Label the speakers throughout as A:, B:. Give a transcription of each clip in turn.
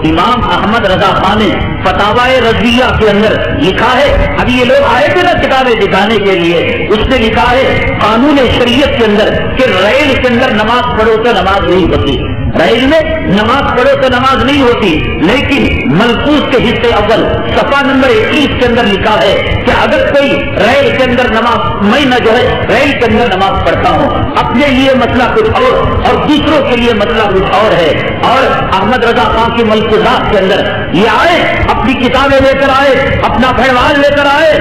A: امام احمد رضا خان نے فتاوی رضویہ کے اندر لکھا ہے. ابھی یہ لوگ آئے تھے نا کتابیں دکھانے کے لیے, اس نے لکھا ہے قانون شریعت کے اندر کہ ریل کے اندر نماز پڑھو تو نماز نہیں ہوتی, ریل میں نماز پڑھو تو نماز نہیں ہوتی, لیکن ملفوظ کے حصے اول صفحہ نمبر 21 کے اندر لکھا ہے کہ اگر کوئی ریل کے اندر نماز, میں نہ جو ہے ریل کے اندر نماز پڑھتا ہوں, اپنے لیے مسئلہ کچھ اور دوسروں کے لیے مسئلہ کچھ اور ہے. اور احمد رضا خان کی ملفوظات کے اندر یہ آئے, اپنی کتابیں لے کر آئے, اپنا پھیڑوال لے کر آئے,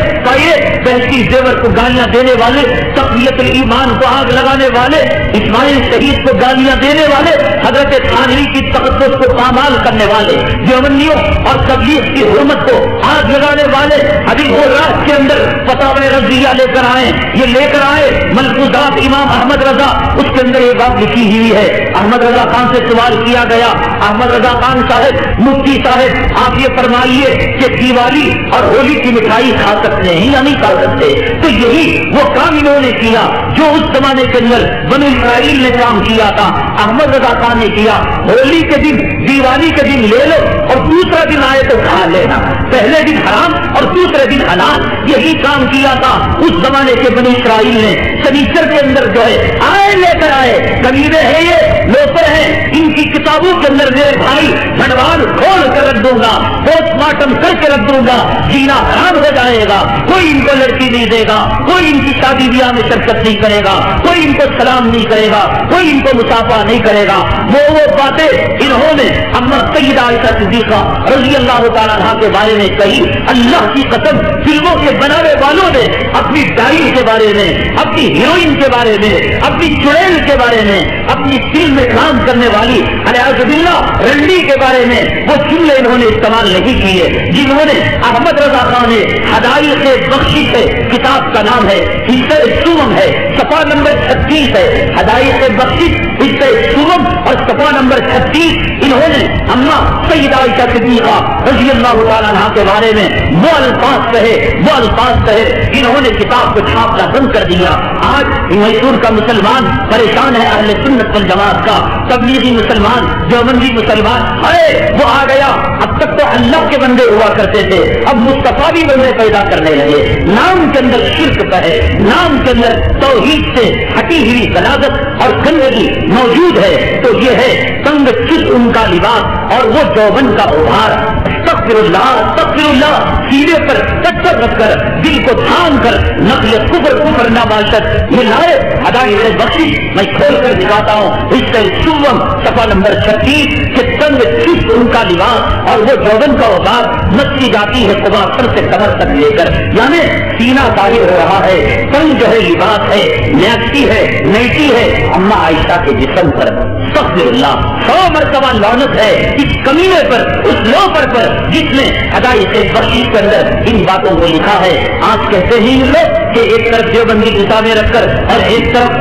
A: بہتی زیور کو گالیاں دینے والے, تقویت الایمان کو آگ لگانے والے, اسماعیل شہید کو گالیاں دینے والے, حضرت تھانوی کی تقدس کو پامال کرنے والے, دیوبندیوں اور تبلیغ کی حرمت کو آگ لگانے والے, ابھی وہ رات کے اندر فتاوی رضویہ لے کر آئے. یہ لے کر آئے ملفوظات امام احمد رضا, اس کے اندر یہ بات لکھی ہوئی ہے. احمد رضا خان سے سوال کیا گیا, احمد رضا خان صاحب, مفتی صاحب, آپ یہ فرمائیے کہ دیوالی اور ہولی کی مٹھائی کھا سکتے ہیں یا نہیں کھا سکتے؟ تو یہی وہ کام انہوں نے کیا جو اس زمانے کے اندر بنو اسرائیل نے کام کیا تھا. احمد رضا خان نے کیا, ہولی کے دن, دیوالی کے دن لے لو اور دوسرا دن آئے تو کھا لینا, پہلے دن حرام اور دوسرے دن حلال. یہی کام کیا تھا اس زمانے کے بنو اسرائیل نے. سنیچر کے اندر جو ہے آئے لے کر آئے, کمینے ہیں, یہ لوفر ہیں, ان کی کتابوں کے اندر میرے بھائی بھنڈوال کھول کر رکھ دوں گا, پوسٹ مارٹم کر کے رکھ دوں گا, جینا حرام ہو جائے گا. کوئی ان کو لڑکی نہیں دے گا, کوئی ان کی شادی بیاہ میں شرکت نہیں کرے گا, کوئی ان کو سلام نہیں کرے گا, کوئی ان کو مسافہ نہیں کرے گا. وہ باتیں انہوں نے اما سیدہ عائشہ صدیقہ رضی اللہ تعالیٰ عنہا کے بارے میں کہی. اللہ کی قسم, فلموں کے بنانے والوں نے اپنی ڈائل کے بارے میں, اپنی ہیروئن کے بارے میں, اپنی چڑیل کے بارے میں, اپنی فلم میں کام کرنے والی الیاذ باللہ رنڈی کے بارے میں وہ جملے انہوں نے استعمال نہیں کیے جنہوں نے احمد رضا خان نے حدائق بخشش ہے, کتاب کا نام ہے, حصہ سوم ہے, صفحہ نمبر 36 ہے. حدائق بخشش, حصہ سوم اور صفحہ نمبر 36, انہوں نے اما سیدہ عائشہ صدیقہ رضی اللہ تعالیٰ عنہا کے بارے میں وہ الفاظ کہے, انہوں نے کتاب کو چھاپنا بند کر دیا. آج میسور کا مسلمان پریشان ہے, اہل سنت والجماعت کا, تبلیغی مسلمان, دیوبندی مسلمان ہے, وہ آ گیا. اب تک تو اللہ کے بندے ہوا کرتے تھے, اب مصطفیٰ بھی بندے پیدا کرنے لگے. نام کے اندر شرک کا ہے, نام کے اندر توحید سے ہٹی ہوئی غلاظت اور گندگی موجود ہے. تو یہ ہے تنگ چست ان کا لباس اور وہ دیوبند کا ابھار. استغفر اللہ, سینے پر پتھر رکھ کر, دل کو تھام کر, نقل کفر نہ باشد. یہ لائے حدائق بخشش میں کھول کر دکھاتا ہوں, اس سے سوم صفحہ نمبر 36 کہ تنگ چست ان کا لباس اور وہ دیوبند کا ابھار نچی جاتی ہے قبا سر سے کمر تک لے کر, یعنی سینہ ظاہر ہو رہا ہے, تنگ جو ہے لباس ہے, نیکی ہے, نیٹی ہے اما عائشہ کے جسم پر. استغفر اللہ, 100 مرتبہ لعنت ہے اس کمینے پر, اس لوفر پر جس نے حدائق بخشش کے اندر ان باتوں کو لکھا ہے. آج کہتے ہیں لوگ کہ ایک طرف دیوبندی کتابیں رکھ کر اور ایک طرف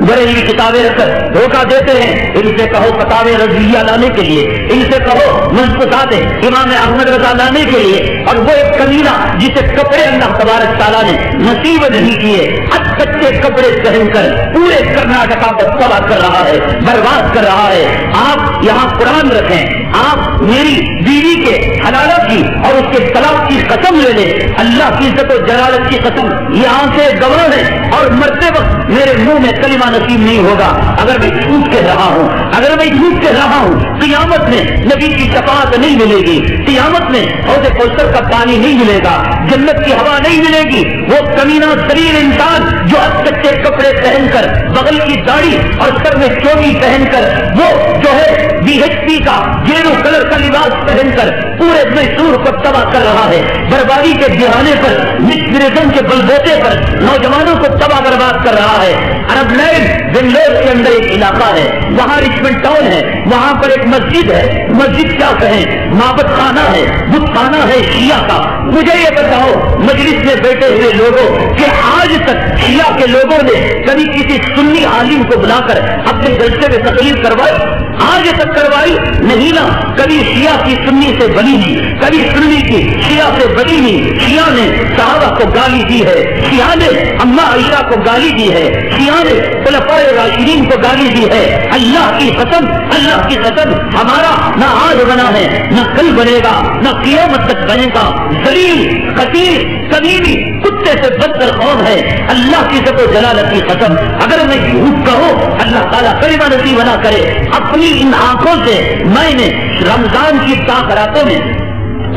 A: بریلوی کتابیں رکھ کر دھوکہ دیتے ہیں. ان سے کہو فتاوی رضویہ لانے کے لیے, ان سے کہو ملفوظات امام احمد رضا لانے کے لیے, اور وہ ایک کمینہ جسے کپڑے اللہ تبارک تعالیٰ نے نصیب نہیں کیے, کچے کپڑے پہن کر پورے کرناٹکا کو تباہ کر رہا ہے, برباد کر رہا ہے. آپ یہاں قرآن رکھیں, آپ میری بیوی کے حلالت کی اور اس کے طلاق کی قسم لے لیں, اللہ کی عزت و جلالت کی قسم, یہاں سے گواہ ہے, اور مرتے وقت میرے منہ میں کلمہ نصیب نہیں ہوگا اگر میں جھوٹ کہہ رہا ہوں. اگر میں جھوٹ کہہ رہا ہوں, قیامت میں نبی کی شفاعت نہیں ملے گی, قیامت میں حوض کوثر کا پانی نہیں ملے گا, جنت کی ہوا نہیں ملے گی. وہ کمینہ ذلیل انسان جو کچے کپڑے پہن کر, بغل کی داڑھی اور سر میں چوٹی پہن کر, وہ جو ہے BHP کا یلو کلر کا لباس پہن کر پورے میسور کو تباہ کر رہا ہے. بربادی کے بہانے پر, مسپریزم کے بلبوتے پر نوجوانوں کو تباہ برباد کر رہا ہے. عرب لینڈ بنگلور کے اندر ایک علاقہ ہے, وہاں رچمنڈ ٹاؤن ہے, وہاں پر ایک مسجد ہے. مسجد کیا کہیں, معبد خانہ ہے, بت خانہ ہے شیعہ کا. مجھے یہ بتاؤ مجلس میں بیٹھے ہوئے لوگوں کہ آج تک شیعہ کے لوگوں نے کبھی کسی سنی عالم کو بلا کر اپنے جلسے میں تقریر کروائی؟ آج تک کروائی نہیں نا. کبھی شیعہ کی سنی سے بنی نہیں, کبھی سنی کی شیعہ سے بنی نہیں. شیعہ نے صحابہ کو گالی دی ہے, شیعہ نے اماں عائشہ کو گالی دی ہے, شیعہ نے خلفائے راشدین کو گالی دی ہے. اللہ کی قسم, اللہ کی قسم, ہمارا نہ آج بنا ہے, نہ کل بنے گا, نہ قیامت تک بنے گا. ذلیل, قتیل, کمیمی, کتے سے بدتر قوم ہے. اللہ کی ذات و جلالت کی قسم, اگر میں جھوٹ کہوں اللہ تعالیٰ کلمہ نصیب نہ کرے. اپنی ان آنکھوں سے میں نے رمضان کی راتوں میں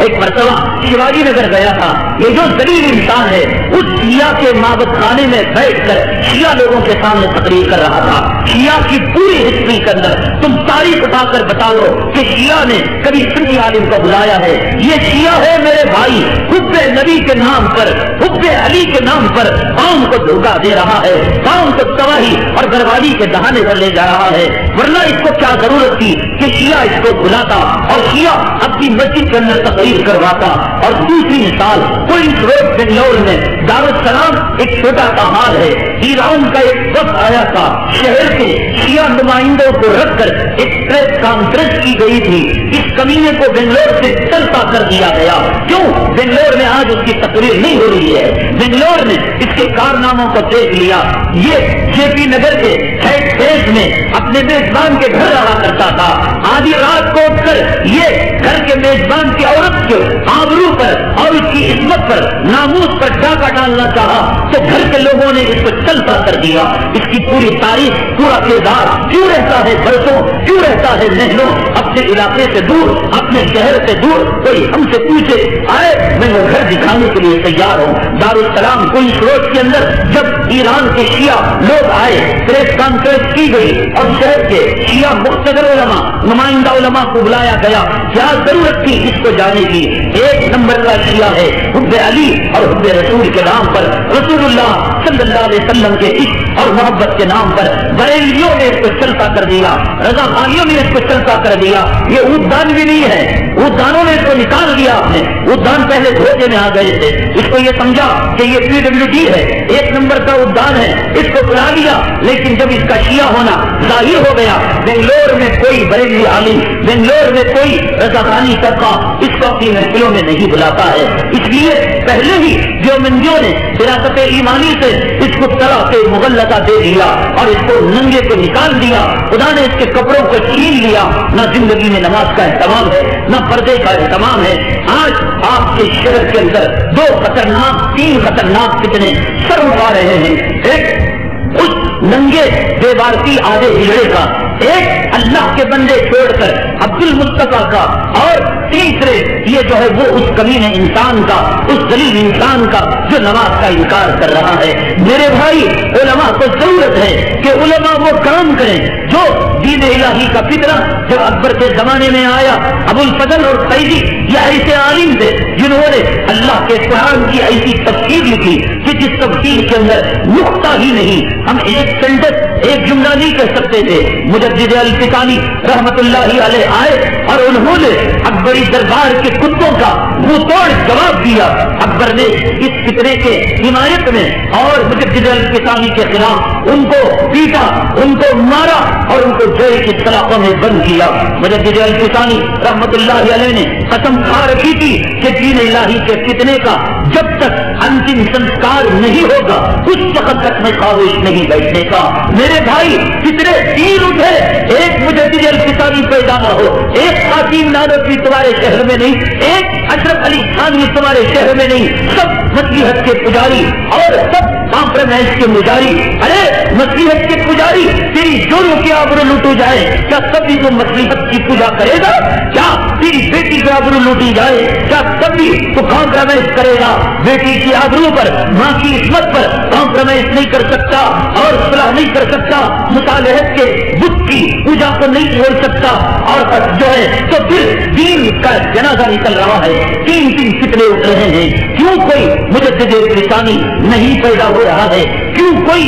A: ایک مرتبہ شیواجی نگر گیا تھا. یہ جو ذلیل انسان ہے اس شیعہ کے معبد خانے میں بیٹھ کر شیعہ لوگوں کے سامنے تقریر کر رہا تھا. شیعہ کی پوری ہسٹری کے اندر تم تاریخ اٹھا کر بتاؤ کہ شیعہ نے کبھی سنی عالم کو بلایا ہے. یہ شیعہ ہے میرے بھائی, حب نبی کے نام پر, حب علی کے نام پر قوم کو دھوکہ دے رہا ہے, قوم کو تباہی اور بربادی کے دہانے پر لے جا رہا ہے. ورنہ اس کو کیا ضرورت تھی کہ شیعہ اس کو بلاتا اور شیعہ اپنی مسجد کے اندر تقریر کرواتا. اور دوسری مثال کوئنس روڈ بنگلور میں دارالسلام ایک چھوٹا سا ہال ہے. ایران کا ایک بس آیا تھا, شہر کے شیعہ نمائندوں کو رکھ کر ایک پریس کانفرنس کی گئی تھی. اس کمینے کو بنگلور سے چلتا کر دیا گیا. کیوں؟ بنگلور میں آج اس کی تقریر نہیں ہو رہی ہے. بنگلور نے اس کے کارناموں کو دیکھ لیا. یہ جے پی نگر کے ہیڈ فیس میں اپنے میزبان کے گھر رہا کرتا تھا. آدھی رات کو اٹھ کر یہ گھر کے میزبان کی عورت کے آبرو پر اور اس کی عزت پر, ناموس پر ڈاکہ ڈالنا چاہا تو گھر کے لوگوں نے اس کو چلتا کر دیا. اس کی پوری تاریخ, پورا کردار کیوں رہتا ہے برسوں, کیوں رہتا ہے مہینوں اپنے علاقے سے دور, اپنے شہر سے دور. کوئی ہم سے پوچھے آئے, میں وہ گھر دکھانے کے لیے تیار ہوں. دارالسلام کوئنس روڈ کے اندر جب ایران کے شیعہ لوگ آئے, پریس کانفرنس کی گئی اور شہر کے شیعہ مقتدر علماء, نمائندہ علماء کو بلایا گیا. کیا ضرورت تھی اس کو جانے کی؟ ایک نمبر کا شیعہ ہے حب علی اور حب رسول کے نام پر, رسول اللہ صلی اللہ علیہ وسلم کے عشق اور محبت کے نام پر بریلیوں نے اس کو چلتا کر دیا, رضا خانیوں نے اس کو چلتا کر دیا. یہ اودان بھی نہیں ہے, اودانوں نے اس کو نکال دیا. آپ نے اودان پہلے دھوکے میں آ گئے تھے, اس کو یہ سمجھا کہ یہ PWD ہے, ایک نمبر کا اودان ہے, اس کو بلا لیا. لیکن جب اس کا شیعہ ہونا ظاہر ہو گیا, بنگلور میں کوئی بریلی عالم, بنگلور میں کوئی رضا خانی طبقہ اس کو اپنی محفلوں میں نہیں بلاتا ہے. اس لیے پہلے ہی دیوبندیوں نے وراثت ایمانی سے اس کو طرح سے مغلطہ دے دیا اور اس کو ننگے کو نکال دیا. خدا نے اس کے کپڑوں کو چھین لیا. نہ زندگی میں نماز کا اہتمام ہے, نہ پردے کا اہتمام ہے. آج آپ کے شہر کے اندر 2 خطرناک 3 خطرناک فتنے سر اٹھا رہے ہیں. ایک اس ننگے دیوارتی آدھے ہجڑے کا, ایک اللہ کے بندے چھوڑ کر عبد المصطفیٰ کا, اور تیسرے یہ جو ہے وہ اس کمینے انسان کا, اس ذلیل انسان کا جو نماز کا انکار کر رہا ہے. میرے بھائی, علماء کو ضرورت ہے کہ علماء وہ کام کریں جو دین الہی کا فطرہ جب اکبر کے زمانے میں آیا. ابو الفضل اور قیدی یہ ایسے عالم تھے جنہوں نے اللہ کے قرآن کی ایسی تفسیر لکھی کہ جس تفسیر کے اندر نقطہ ہی نہیں. ہم ایک سینٹنس, ایک جملہ نہیں کہہ سکتے تھے. مجدد الفسانی رحمت اللہ علیہ آئے اور انہوں نے اکبری دربار کے کتوں کا منہ توڑ جواب دیا. اکبر نے اس فتنے کے حمایت میں اور مجدد الفسانی کے خلاف ان کو پیٹا, ان کو مارا اور ان کو جیل کی سلاخوں میں بند کیا. مجدد الفسانی رحمت اللہ علیہ نے قسم کھا رکھی تھی کہ دین الہی کے فتنے کا جب تک انتم سنسکار نہیں ہوگا اس وقت تک میں خواہش نہیں بیٹھنے کا. میرے بھائی, فتنے 3 اٹھے, ایک مجدد الفسانی پیدا نہ ہو, ایک حکیم نانوتوی تمہارے شہر میں نہیں, ایک اشرف علی تھانوی تمہارے شہر میں نہیں. سب مسیحت کے پجاری اور سب کمپرومائز کے مجاری. ارے مسیحت کے پجاری تیری جوروں کی آبرو لوٹو جائے, کیا کبھی تو مسیحت کی پوجا کرے گا؟ کیا تیری بیٹی کی آبرو لوٹی جائے, کیا کبھی تو کمپرومائز کرے گا؟ بیٹی کی آبرو پر, ماں کی عصمت پر کمپرومائز نہیں کر سکتا اور صلاح نہیں کر سکتا. مصالحت کے بت کی پوجا کو نہیں چھوڑ سکتا اور جو ہے تو پھر دین کا جنازہ نکل رہا ہے. 3 فتنے اٹھ رہے ہیں. کیوں کوئی مجدد الفسانی نہیں پیدا ہو رہا ہے؟ کیوں کوئی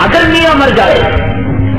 A: اگر میاں مر جائے،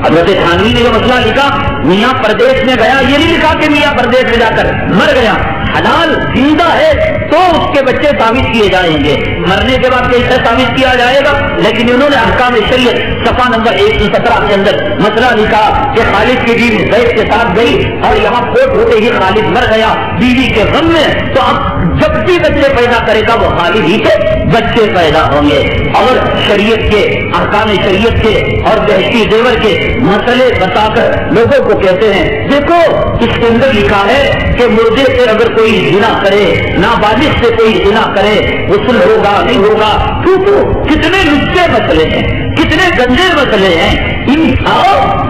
A: حضرت تھانوی نے جو مسئلہ لکھا، میاں پردیش میں گیا، یہ نہیں لکھا کہ میاں پردیش میں جا کر مر گیا، حلال زندہ ہے تو اس کے بچے ثابت کیے جائیں گے، مرنے کے بعد کیسے ثابت کیا جائے گا؟ لیکن انہوں نے احکام شریعت صفحہ نمبر 117 کے اندر مسئلہ لکھا کہ خالد کی بیوی زید کے ساتھ گئی اور یہاں فوت ہوتے ہی خالد مر گیا بیوی کے غم میں، تو اب جب بھی بچے پیدا کرے گا وہ خالد ہی کے بچے پیدا ہوں گے۔ اور شریعت کے احکام شریعت کے اور بہشتی زیور کے مسئلے بتا کر لوگوں کو کہتے ہیں دیکھو اس کے اندر لکھا ہے کہ مردے سے اگر کوئی زنا کرے، نابالغ سے کوئی زنا کرے، غسل ہوگا نہیں ہوگا، کتنے نسخے مسئلے ہیں، کتنے گندے مسئلے ہیں۔ ان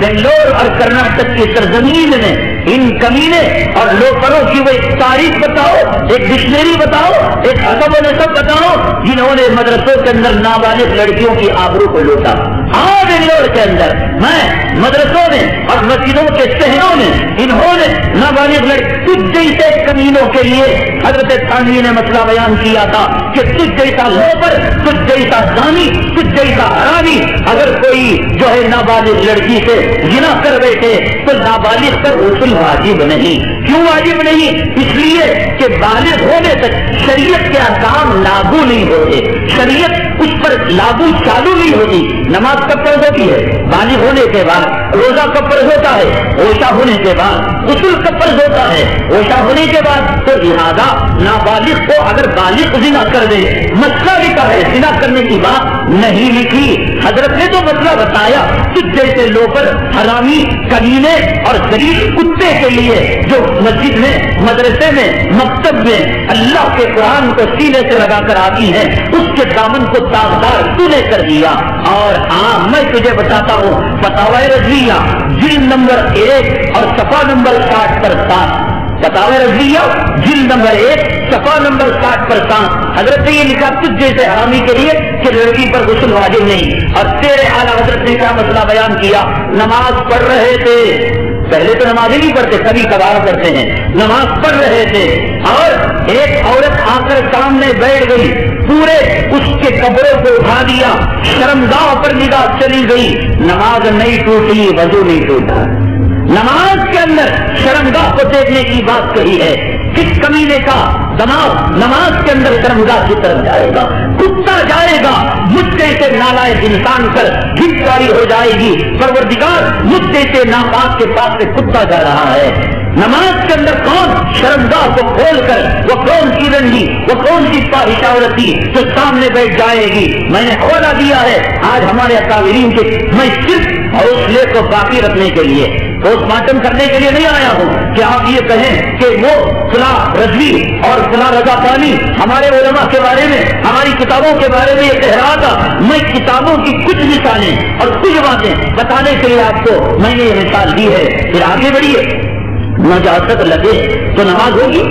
A: بنگلور اور کرناٹک کی سرزمین میں ان کمینے اور لوکروں کی وہ ایک تاریخ بتاؤ، ایک ڈکشنری بتاؤ، ایک ادب و نسب بتاؤ جنہوں نے مدرسوں کے اندر نابالغ لڑکیوں کی آبرو کو لوٹا۔ ہاں بنگلور کے اندر میں مدرسوں میں اور مسجدوں کے صحنوں میں انہوں نے نابالغ تجھ جیسے کمینوں کے لیے حضرت تھانوی نے مسئلہ بیان کیا تھا کہ تجھ جیسا لوپر، تجھ جیسا زانی، تجھ جیسا حرامی اگر کوئی جو ہے نابالغ لڑکی سے زنا کر بیٹھے تو نابالغ پر غسل واجب نہیں۔ کیوں واجب نہیں؟ اس لیے کہ بالغ ہونے تک شریعت کے احکام لاگو نہیں ہوتے، شریعت اس پر لاگو چالو نہیں ہوتی۔ نماز کب فرض ہوتی ہے؟ بالغ ہونے کے بعد۔ روزہ کب فرض ہوتا ہے؟ عشاء ہونے کے بعد۔ غسل کب فرض ہوتا ہے؟ عشاء ہونے کے بعد۔ تو لہذا نابالغ کو اگر بالغ زنا کر دے، مسئلہ لکھا ہے، زنا کرنے کی بات نہیں لکھی۔ حضرت نے تو مسئلہ بتایا کہ جیسے لوپر، حرامی، کمینے اور ذلیل کتے کے لیے جو مسجد میں، مدرسے میں، مکتب میں اللہ کے قرآن کو سینے سے لگا کر آتی ہے، اس کے دامن کو داغدار تو نے کر دیا۔ اور ہاں میں تجھے بتاتا ہوں فتاوی رضویہ جلد نمبر 1 اور صفحہ نمبر 60 پر 7، فتاوی رضویہ جلد نمبر 1 صفحہ نمبر 60 پر 7، حضرت نے یہ لکھا تجھ جیسے حرامی کے لیے کہ لڑکی پر غسل واجب نہیں۔ اور تیرے اعلیٰ حضرت نے کیا مسئلہ بیان کیا؟ نماز پڑھ رہے تھے، پہلے تو نماز ہی نہیں پڑھتے، کبھی کبھار پڑھتے ہیں، نماز پڑھ رہے تھے اور ایک عورت آ کر سامنے بیٹھ گئی، پورے اس کے کپڑوں کو اٹھا دیا، شرمگاہ پر نگاہ چلی گئی، نماز نہیں ٹوٹی، وضو نہیں ٹوٹا۔ نماز کے اندر شرمگاہ کو دیکھنے کی بات کہی ہے، کس کمینے کا دماغ نماز کے اندر شرمگاہ کی طرف جائے گا؟ کتا جائے گا، مجھ جیسے نالائق انسان پر گھنساری ہو جائے گی، پروردگار مجھ جیسے ناپاک کے پاس سے کتا جا رہا ہے۔ نماز کے اندر کون شرمگاہ کو کھول کر وہ کون سی رنگی، وہ کون سی فاحشہ عورتی جو سامنے بیٹھ جائے گی؟ میں نے حوالہ دیا ہے آج ہمارے اکابرین کے، میں صرف حوصلے کو باقی رکھنے کے لیے، پوسٹ مارٹم کرنے کے لیے نہیں آیا ہوں کہ آپ یہ کہیں کہ وہ فلاں رضوی اور فلاں رضا پانی ہمارے علماء کے بارے میں، ہماری کتابوں کے بارے میں یہ کہہ رہا تھا۔ میں کتابوں کی کچھ مثالیں اور کچھ باتیں بتانے کے لیے آپ کو میں نے یہ مثال دی ہے، پھر آگے بڑھیے۔ نجاست لگے تو نماز ہوگی،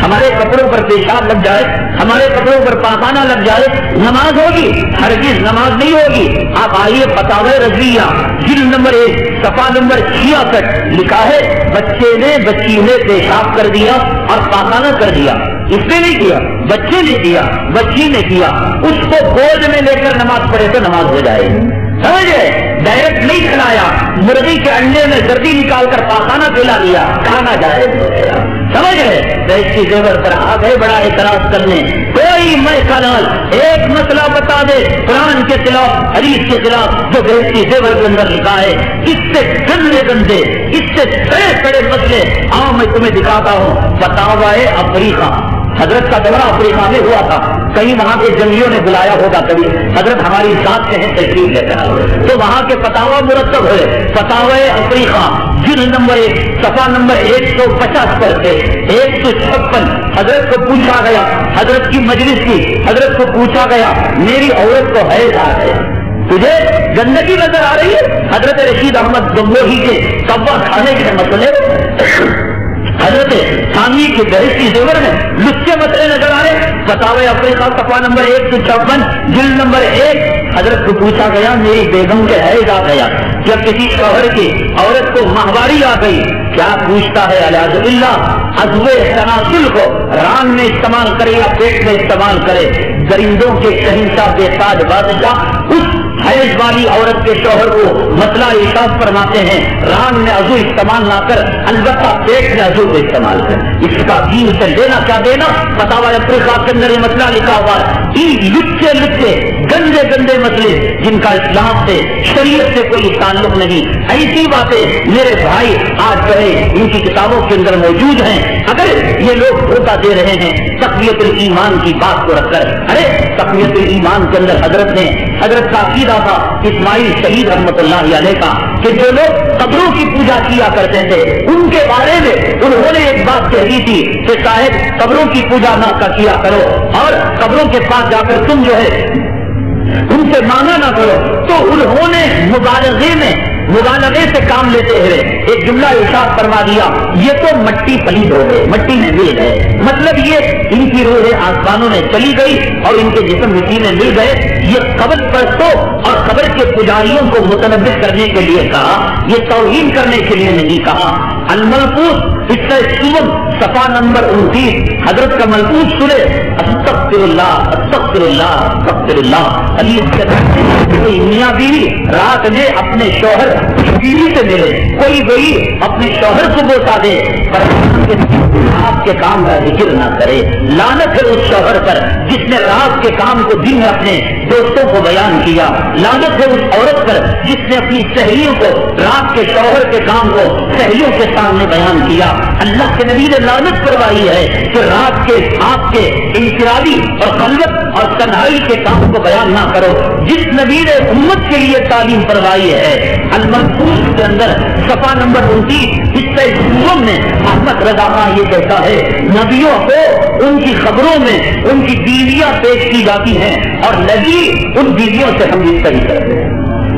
A: ہمارے کپڑوں پر پیشاب لگ جائے، ہمارے کپڑوں پر پاخانہ لگ جائے، نماز ہوگی؟ ہرگز نماز نہیں ہوگی۔ آپ آئیے فتاوی رضویہ جلد نمبر 1 صفحہ نمبر 66 لکھا ہے بچی نے پیشاب کر دیا اور پاخانہ کر دیا، اس نے نہیں کیا، بچے نے کیا، بچی نے کیا، اس کو گود میں لے کر نماز پڑھے تو نماز ہو جائے گی۔ سمجھے؟ ڈائریکٹ نہیں کھلایا، مرغی کے انڈے میں زردی نکال کر پاخانہ پلا دیا، کھانا جائے گا۔ سمجھ گئے؟ بہشتی زیور پر آ گئے بڑا اعتراض کرنے، کوئی میں کلال ایک مسئلہ بتا دے قرآن کے خلاف، حدیث کے خلاف، جو بہشتی زیور کے اندر لکھا ہے، اس سے گندے اس سے بڑے مسئلے آؤ میں تمہیں دکھاتا ہوں۔ فتاوی افریقہ، حضرت کا دورہ افریقہ میں ہوا تھا، کہیں وہاں کے جنگیوں نے بلایا ہوگا، کبھی حضرت ہماری ساتھ سے تشریف لے کر آئے تو وہاں کے فتاوی مرتب ہوئے۔ فتاوی افریقہ جلد نمبر 1 صفحہ نمبر 150 پر سے 156 حضرت کو پوچھا گیا، حضرت کی مجلس کی، حضرت کو پوچھا گیا میری عورت کو حیض آ ہے، تجھے گندگی نظر آ رہی ہے؟ حضرت رشید احمد گنگوہی کے کبا کھانے کے مسئلے، حضرت تھانوی کے بہشتی زیور میں لچے مسئلے نظر آ رہے۔ فتاوی افریقہ صفحہ نمبر 156 جلد نمبر 1 حضرت کو پوچھا گیا میری بیگم کے حیض آ گیا، جب کسی شوہر کی عورت کو ماہواری آ گئی، کیا پوچھتا ہے الیاذ باللہ عضوے تناسل کو ران میں استعمال کرے یا پیٹ میں استعمال کرے؟ درندوں کے شہنشاہ بے تاج بادشاہ اس حیض والی عورت کے شوہر کو مسئلہ ارشاد فرماتے ہیں ران میں عضو استعمال نہ کر، البتہ پیٹ میں عضو کو استعمال کر. اس کا دین سے لینا کیا دینا؟ فتاوی افریقہ کے اندر یہ مسئلہ لکھا ہوا ہے. لچے لچے گندے گندے مسئلے جن کا اسلام سے شریعت سے کوئی تعلق نہیں، ایسی باتیں میرے بھائی آج جو ہے ان کی کتابوں کے اندر موجود ہیں. اگر یہ لوگ دھوکہ دے رہے ہیں تقویت الایمان کی بات کو رکھ کر، ارے تقویت الایمان کے اندر حضرت کا عقیدہ تھا اسماعیل شہید رحمت اللہ علیہ کا کہ جو لوگ قبروں کی پوجا کیا کرتے تھے ان کے بارے میں انہوں نے ایک بات کہی تھی کہ صاحب قبروں کی پوجا نہ کیا کرو اور قبروں کے پاس جا کر تم جو ہے ان سے مانگا نہ کرو. تو انہوں نے مبالغے سے کام لیتے ہوئے ایک جملہ ارشاد فرما دیا یہ تو مٹی پلید ہو گئے، مٹی میں مل گئے. مطلب یہ ان کی روح آسمانوں میں چلی گئی اور ان کے جسم مٹی میں مل گئے. یہ قبر پرستوں اور قبر کے پجاریوں کو متنبع کرنے کے لیے کہا، یہ توہین کرنے کے لیے نہیں کہا. الملفوظ صفحہ نمبر 29 حضرت کا ملفوظ سنے استغفر اللہ استغفر اللہ استغفر اللہ. کوئی میاں بیوی رات میں اپنے شوہر بیوی سے ملے، کوئی وہی اپنے شوہر کو بوسا دے پر آپ کے کام کا ذکر نہ کرے. لعنت ہے اس شوہر پر جس نے رات کے کام کو دن میں اپنے دوستوں کو بیان کیا. لعنت ہے اس عورت پر جس نے اپنی سہیلیوں کو رات کے شوہر کے کام کو سہیلیوں کے سامنے بیان کیا. اللہ کے نبی نے لعنت کروائی ہے کہ رات کے آپ کے انفرادی اور خلوت اور تنہائی کے کام کو بیان نہ کرو. جس نبی نے امت کے لیے تعلیم کروائی ہے الملفوظ کے اندر صفحہ نمبر 29 حصہ دوم میں احمد رضا خان یہ کہتا ہے نبیوں کو ان کی خبروں میں ان کی بیویاں پیش کی جاتی ہیں اور نبی ان بیویوں سے ہم مستری کرتے ہیں.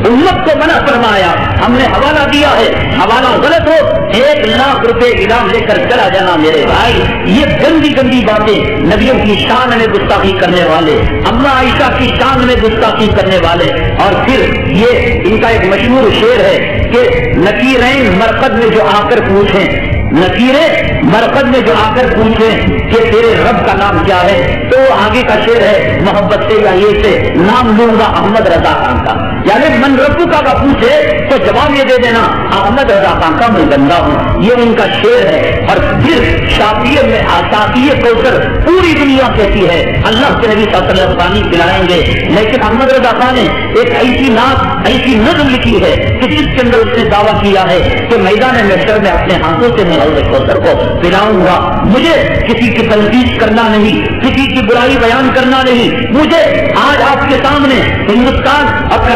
A: امت کو منع فرمایا، ہم نے حوالہ دیا ہے، حوالہ غلط ہو 1 لاکھ روپے انعام لے کر چلا جانا. میرے بھائی یہ گندی گندی باتیں نبیوں کی شان میں گستاخی کرنے والے، اماں عائشہ کی شان میں گستاخی کرنے والے. اور پھر یہ ان کا ایک مشہور شعر ہے کہ نکیرین مرقد میں جو آ کر پوچھیں، نکیرے مرقد میں جو آ کر پوچھیں کہ تیرے رب کا نام کیا ہے، تو آگے کا شعر ہے محبت سے یا یہ سے نام لوں گا احمد رضا خان کا. یعنی من ربو کا پوچھے تو جواب یہ دے دینا احمد رضا خان کا میں بندہ ہوں. یہ ان کا شعر ہے. اور پھر شافیہ میں آساتیہ کوثر پوری دنیا کہتی ہے اللہ کے نبی صلی اللہ علیہ وسلم پانی پلائیں گے، لیکن احمد رضا خان نے ایک ایسی نعت ایسی نظم لکھی ہے کہ جس کے اندر اس نے دعویٰ کیا ہے کہ میدان محشر میں اپنے ہاتھوں سے میں حوض کوثر کو پلاؤں گا. مجھے کسی کی تنقید کرنا نہیں، کسی کی برائی بیان کرنا نہیں. مجھے آج آپ کے سامنے ہندوستان اور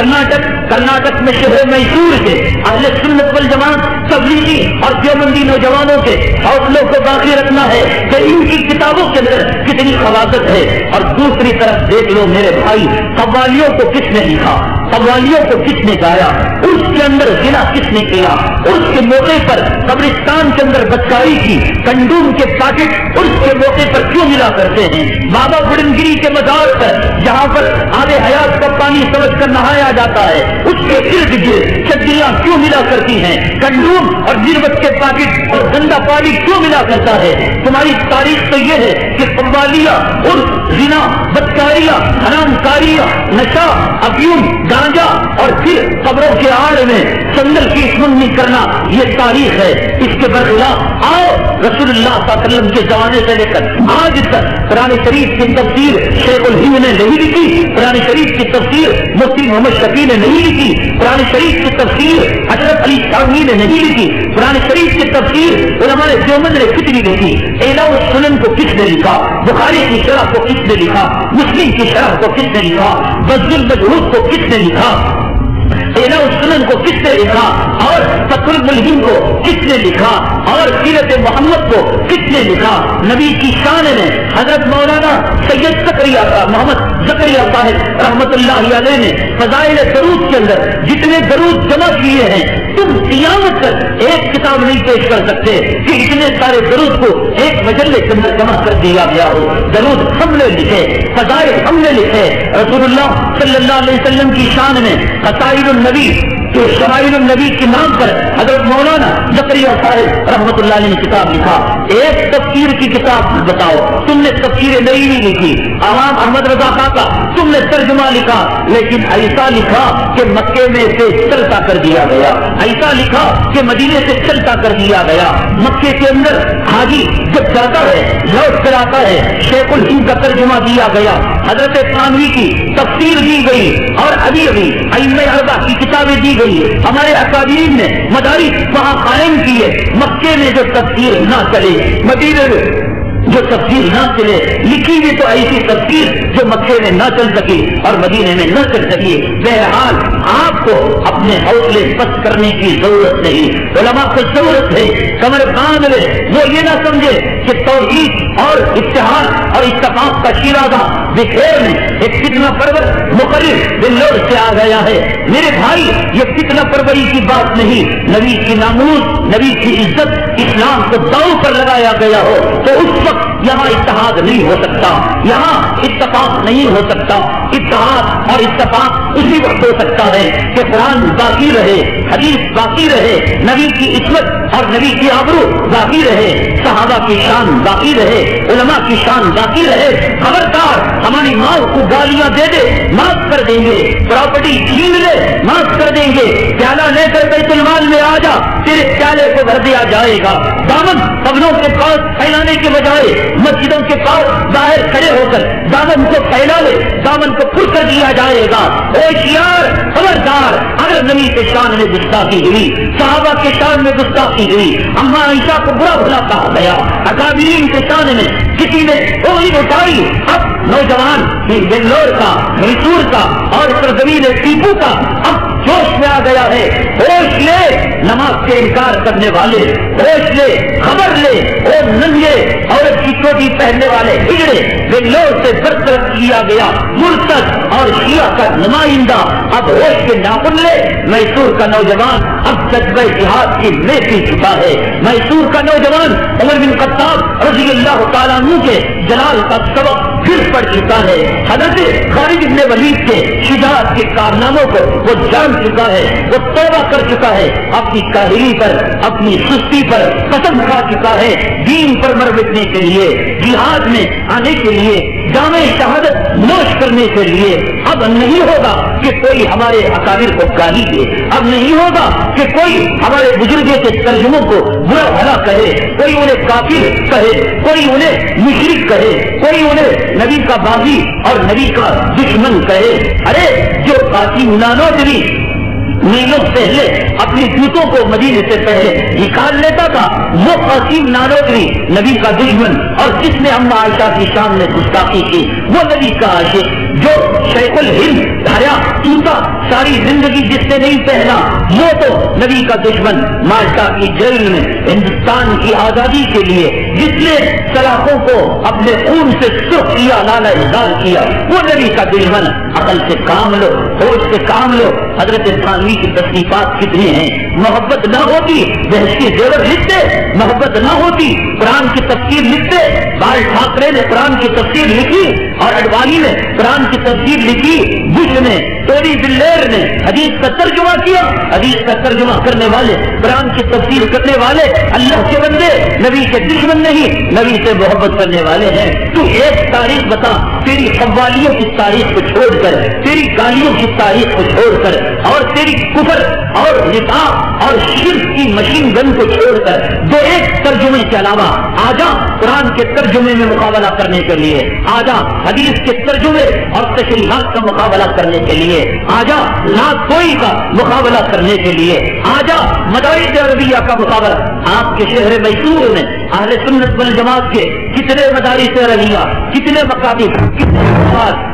A: کرناٹک میں شہر میسور کے اہل سنت والجماعت تبلیغی اور دیوبندی نوجوانوں کے حوصلوں کو باقی رکھنا ہے کہ ان کی کتابوں کے اندر کتنی خواصت ہے. اور دوسری طرف دیکھ لو میرے بھائی قوالیوں کو کس نے لکھا، قوالیوں کو کس نے گایا، اس کے اندر زنا کس نے کیا، اس کے موقع پر قبرستان کے اندر بدکاری کی، کنڈوم کے پاکٹ اس کے موقع پر کیوں ملا کرتے ہیں. بابا بڑنگیری کے مزار پر جہاں پر آب حیات کا پانی سمجھ کر نہایا جاتا ہے اس کے ارد گرد چدریاں کیوں ملا کرتی ہیں، کنڈوم اور جربت کے پاکٹ اور گندا پانی کیوں ملا کرتا ہے. تمہاری تاریخ تو یہ ہے کہ قوالیاں اور زنا، بدکاریاں، حرام کاریاں، نشہ، افیون، گانجا اور پھر قبروں کے آڑ میں چندل کی سننی کرنا یہ تاریخ ہے. اس کے برخلاف آؤ رسول اللہ صلی اللہ علیہ وسلم کے زمانے سے لے کر آج تک قرآن شریف کی تفسیر شیخ الہند نے نہیں لکھی، قرآن شریف کی تفسیر مفتی محمد شفیع نے نہیں لکھی، قرآن شریف کی تفسیر اشرف علی شامی نے نہیں لکھی، قرآن شریف کی تفسیر علماء دیوبند نے کتنی لکھی. اعلام السنن کو کس نے لکھا، بخاری کی شرح کو کس نے لکھا، مسلم کی شرح کو کس نے لکھا، بذل المجہود کو کس نے لکھا، اعلام السنن کو کس نے لکھا، اور فتح الملہم کو کس نے لکھا، اور سیرت محمد کو کس نے لکھا. نبی کی شان میں حضرت مولانا سید زکریا محمد زکریا صاحب رحمت اللہ علیہ نے فضائل درود کے اندر جتنے درود جمع کیے ہیں تم قیامت تک ایک کتاب نہیں پیش کر سکتے کہ اتنے سارے درود کو ایک مجلے کے اندر جمع کر دیا گیا ہو. درود ہم نے لکھے، فضائل ہم نے لکھے. رسول اللہ صلی اللہ علیہ وسلم کی شان میں قصائد النبی کہ شمائل النبی کے نام پر حضرت مولانا زکریا صاحب رحمت اللہ علیہ نے کتاب لکھا. ایک تفسیر کی کتاب بتاؤ، تم نے تفسیر نئی نہیں لکھی، عوام احمد رضا خان کا تم نے ترجمہ لکھا، لیکن ایسا لکھا کہ مکے میں سے چلتا کر دیا گیا، ایسا لکھا کہ مدینے سے چلتا کر دیا گیا، مکے کے اندر حاجی جب جاتا ہے لوٹ کر آتا ہے، شیخ الہند کا ترجمہ دیا گیا، حضرت تھانوی کی تفسیر دی گئی، اور ابھی ائمہ اربعہ کی کتابیں دی گئی، ہمارے اکابرین نے مدارس وہاں قائم کیے۔ مکے میں جو تفسیر نہ چلے، مدینے میں جو تفسیر نہ چلے، لکھی ہوئی تو ایسی تفسیر جو مکے میں نہ چل سکی اور مدینے میں نہ چل سکی۔ بہرحال آپ کو اپنے حوصلے پست کرنے کی ضرورت نہیں، علماء کو ضرورت ہے کمر باندھ لے، وہ یہ نہ سمجھے کہ توحید اور اتحاد اور اتفاق کا شیرازہ بکھیرنے ایک فتنہ پرور مقرر بلور سے آ گیا ہے۔ میرے بھائی، یہ فتنہ پروری کی بات نہیں، نبی کی ناموس، نبی کی عزت، اسلام کو داؤ پر لگایا گیا ہو تو اس وقت یہاں اتحاد نہیں ہو سکتا، یہاں اتفاق نہیں ہو سکتا۔ اتحاد اور اتفاق اسی وقت ہو سکتا ہے کہ قرآن باقی رہے، حدیث باقی رہے، نبی کی عصمت اور نبی کی آبرو باقی رہے، صحابہ کی شان باقی رہے، علماء کی شان باقی رہے۔ خبردار ہماری ماں کو گالیاں دے دے، معاف کر دیں گے، پراپرٹی چھین لے، معاف کر دیں گے، پیالہ لے کر بیت المال میں آ جا، تیرے پیالے کو بھر دیا جائے گا۔ دامن قبروں کے پاس پھیلانے کے بجائے مسجدوں کے پاس باہر کھڑے ہو کر دامن کو پھیلا لے، دامن کو پر کر دیا جائے گا۔ ہوشیار، خبردار، اگر نبی کے شان میں گستاخی ہوئی، صحابہ کے شان میں گستاخی ہوئی، اماں عائشہ کو برا بھلا کہا گیا، اکابرین کے شان میں کسی نے کوئی اٹھائی، اب نوجوان بنگلور کا، میسور کا اور سرزمین ٹیپو کا اب جوش میں آ گیا ہے۔ ہوش لے نماز سے انکار کرنے والے، ہوش لے، خبر لے، اور ننگے عورت کی چوٹی پہننے والے ہجڑے بنگلور سے برطرف کیا گیا مرتد اور شیعہ کا نمائندہ اب ہوش کے ناخن لے۔ میسور کا نوجوان اب جذبہ جہاد کی میں پی چکا ہے، میسور کا نوجوان عمر بن خطاب رضی اللہ تعالیٰ عنہ کے جلال کا سبق پھر پڑ چکا ہے، حضرت خالد بن ولید کے شجاعت کے کارناموں کو وہ جان چکا ہے، وہ توبہ کر چکا ہے، اپنی کاہلی پر، اپنی سستی پر قسم کھا چکا ہے، دین پر مر مٹنے کے لیے، جہاد میں آنے کے لیے، جامع شہادت نوش کرنے کے لیے۔ اب نہیں ہوگا کہ کوئی ہمارے اکابر کو گالی دے، اب نہیں ہوگا کہ کوئی ہمارے بزرگوں کے ترجموں کو برا بھلا کہے، کوئی انہیں کافر کہے، کوئی انہیں مشرک کہے، کوئی انہیں نبی کا باغی اور نبی کا دشمن کہے۔ ارے جو قاسم نانوتوی مہینوں پہلے اپنی جوتوں کو مدینے سے پہلے نکال لیتا تھا، وہ قاسم نانوتوی نبی کا دشمن، اور جس نے اماں عائشہ کی شان میں گستاخی کی وہ نبی کا عاشق، جو شیخ الہند دھریا جوتا ساری زندگی جس نے نہیں پہنا وہ تو نبی کا دشمن، مالٹا کی جیل میں ہندوستان کی آزادی کے لیے جس نے سلاخوں کو اپنے خون سے سرخ کیا، لالا ازال کیا، وہ نبی کا دشمن۔ عقل سے کام لو، ہوش سے کام لو۔ حضرت تھانوی کی تصنیفات کتنی ہیں، محبت نہ ہوتی بحث کی زیور لکھتے، محبت نہ ہوتی قرآن کی تفسیر لکھتے۔ بال ٹھاکرے نے قرآن کی تفسیر لکھی اور اڈوانی نے قرآن کی تفسیر لکھی، بش نے، ٹونی بلیر نے حدیث کا ترجمہ کیا، حدیث کا ترجمہ کرنے والے، قرآن کی تفسیر کرنے والے اللہ کے بندے، نبی کے دشمن نہیں، نبی سے محبت کرنے والے ہیں۔ تو ایک تاریخ بتا، تیری قوالیوں کی تاریخ کو چھوڑ کر، تیری گالیوں کی تاریخ کو چھوڑ کر، اور تیری کفر اور نفاق اور شرک کی مشین گن کو چھوڑ کر دو ایک ترجمے کے علاوہ آجا قرآن کے ترجمے میں مقابلہ کرنے کے لیے، آجا حدیث کے ترجمے اور تشریحات کا مقابلہ کرنے کے لیے، آجا نعت گوئی کا مقابلہ کرنے کے لیے، آجا مدارس عربیہ کا مقابلہ۔ آپ کے شہر میسور میں اہل سنت والجماعت کے کتنے مدارس عربیہ، کتنے مکاتب،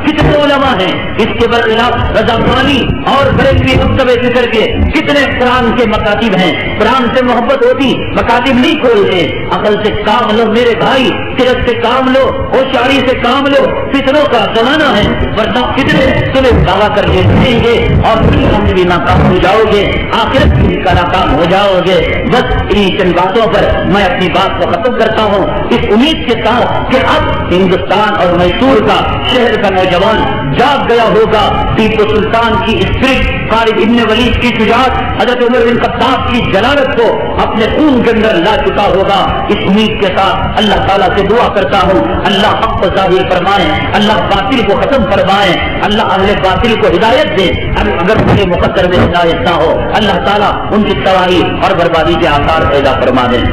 A: کتنے علماء ہیں، اس کے برخلاف رضا خانی اور بریلوی مکتب فکر کے کتنے قرآن کے مکاتب ہیں۔ قرآن سے محبت ہوتی مکاتب نہیں کھولتے۔ عقل سے کام لو میرے بھائی، سیرت سے کام لو، ہوشیاری سے کام لو، فتنوں کا زمانہ ہے، ورنہ فتنے تمہیں دعویٰ کر کے دیں گے اور دنیا میں بھی ناکام ہو جاؤ گے، آخرت میں بھی ناکام ہو جاؤ گے۔ بس انہیں چند باتوں پر میں اپنی بات کو ختم کرتا ہوں اس امید کے ساتھ کہ اب ہندوستان اور میسور کا شہر کا نوجوان جاگ گیا ہوگا ٹیپو سلطان کی اسپرٹ، خالد ابن ولید کی شجاعت، حضرت عمر بن خطاب کی جلالت کو اپنے خون کے اندر لا چکا ہوگا۔ اس امید کے ساتھ اللہ تعالیٰ سے دعا کرتا ہوں اللہ حق کو ظاہر فرمائے، اللہ باطل کو ختم فرمائے، اللہ اہل باطل کو ہدایت دے، اگر مجھے مقدر میں ہدایت نہ ہو اللہ تعالیٰ ان کی تباہی اور بربادی کے آثار پیدا فرما دیں۔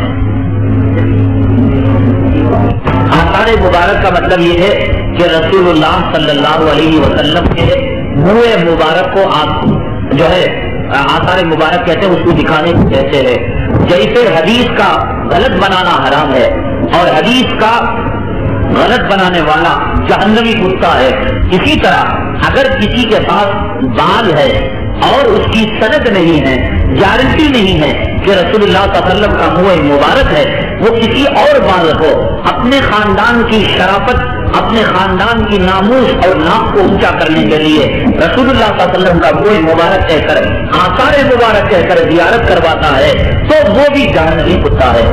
A: آثار مبارک کا مطلب یہ ہے کہ رسول اللہ صلی اللہ علیہ وسلم کے منہ مبارک کو آپ جو ہے آثار مبارک کہتے ہیں، اس کو دکھانے جیسے ہے۔ جیسے حدیث کا غلط بنانا حرام ہے اور حدیث کا غلط بنانے والا جہنمی کتا ہے، اسی طرح اگر کسی کے پاس بال ہے اور اس کی سند نہیں ہے، گارنٹی نہیں ہے کہ رسول اللہ صلی اللہ علیہ وسلم کا منہ مبارک ہے، وہ کسی اور بال کو اپنے خاندان کی شرافت، اپنے خاندان کی ناموس اور نام کو اونچا کرنے کے لیے رسول اللہ صلی اللہ علیہ وسلم کا منہ مبارک کہہ کر آثار مبارک کہہ کر زیارت کرواتا ہے تو وہ بھی جہنمی کتا ہے۔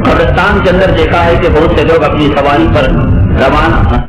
A: قبرستان کے اندر دیکھا ہے کہ بہت سے لوگ اپنی سواری پر روانہ